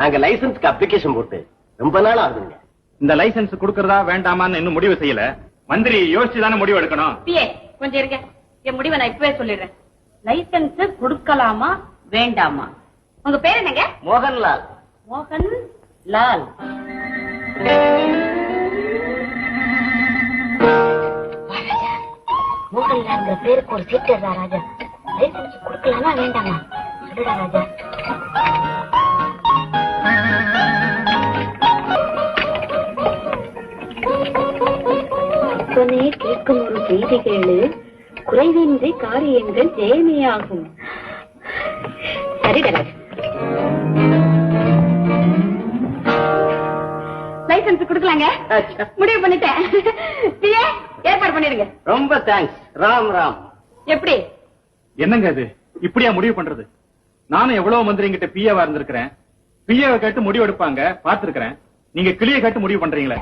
நாங்க லைசன்ஸ்க்கு அப்ளிகேஷன் போட்டு ரொம்ப நாள் ஆகுதுங்க. இந்த லைசன்ஸ் கொடுக்கறதா வேண்டாமான்னு இன்னும் முடிவு செய்யல. மந்திரி யோசிச்சுதானே முடிவு எடுக்கணும். கொஞ்சம் இருங்க, என் முடிவை நான் இப்பவே சொல்லிடுறேன். லைசன்ஸ் கொடுக்கலாமா வேண்டாமா? உங்க பேர் என்னங்க? மோகன்லால். மோகன் லால். மோகன்லால் பேருக்கு ஒரு சீட்டு ராஜா. லைசன்ஸ் கொடுக்கலாமா வேண்டாமா சொல்லுடா ராஜா. கேட்கும் ஒரு செய்தி கேளு. குறைவின்றி காரியங்கள் ஜெயமையாகும். சரிடா. லைசன்ஸ் கொடுக்கலாங்க முடிவு பண்ணிட்டேன். ஏற்பாடு பண்ணிடுங்க. ரொம்ப தேங்க்ஸ். ராம் ராம். எப்படி என்னங்க அது இப்படியா முடிவு பண்றது? நானும் எவ்வளவு மந்திரிங்கிட்ட பிஏவா இருந்திருக்கிறேன். பிஏவை கேட்டு முடிவு எடுப்பாங்க பாத்துருக்கிறேன். நீங்க கிளிய கேட்டு முடிவு பண்றீங்களே.